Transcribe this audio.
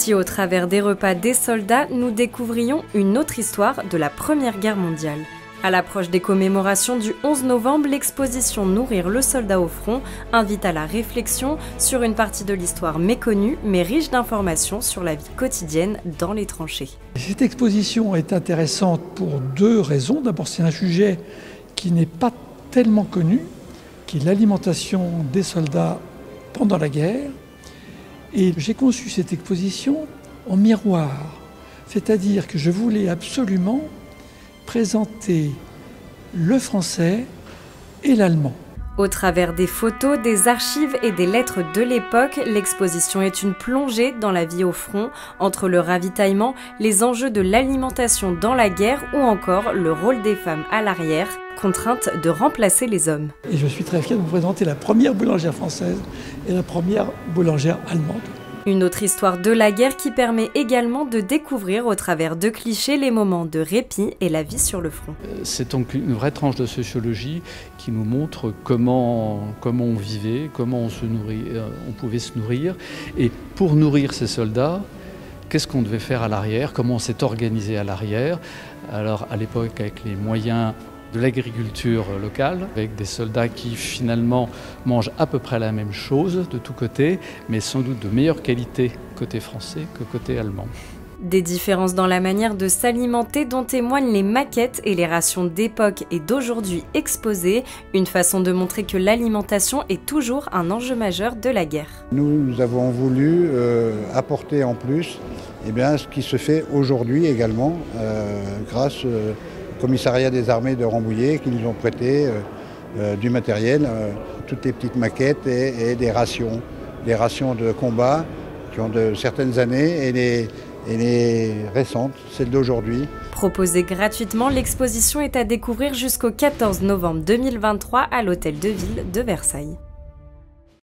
Ici, au travers des repas des soldats, nous découvrions une autre histoire de la Première Guerre mondiale. À l'approche des commémorations du 11 novembre, l'exposition Nourrir le soldat au front invite à la réflexion sur une partie de l'histoire méconnue, mais riche d'informations sur la vie quotidienne dans les tranchées. Cette exposition est intéressante pour deux raisons. D'abord, c'est un sujet qui n'est pas tellement connu, qui est l'alimentation des soldats pendant la guerre. Et j'ai conçu cette exposition en miroir, c'est-à-dire que je voulais absolument présenter le français et l'allemand. Au travers des photos, des archives et des lettres de l'époque, l'exposition est une plongée dans la vie au front, entre le ravitaillement, les enjeux de l'alimentation dans la guerre ou encore le rôle des femmes à l'arrière, contraintes de remplacer les hommes. Et je suis très fier de vous présenter la première boulangère française et la première boulangère allemande. Une autre histoire de la guerre qui permet également de découvrir au travers de clichés les moments de répit et la vie sur le front. C'est donc une vraie tranche de sociologie qui nous montre comment on vivait, comment on pouvait se nourrir. Et pour nourrir ces soldats, qu'est-ce qu'on devait faire à l'arrière, comment on s'est organisé à l'arrière. Alors à l'époque avec les moyens de l'agriculture locale, avec des soldats qui finalement mangent à peu près la même chose de tous côtés, mais sans doute de meilleure qualité côté français que côté allemand. Des différences dans la manière de s'alimenter dont témoignent les maquettes et les rations d'époque et d'aujourd'hui exposées, une façon de montrer que l'alimentation est toujours un enjeu majeur de la guerre. Nous avons voulu apporter en plus ce qui se fait aujourd'hui également grâce au commissariat des armées de Rambouillet qui nous ont prêté du matériel, toutes les petites maquettes et des rations de combat qui ont de certaines années et les récentes, celles d'aujourd'hui. Proposée gratuitement, l'exposition est à découvrir jusqu'au 14 novembre 2023 à l'Hôtel de Ville de Versailles.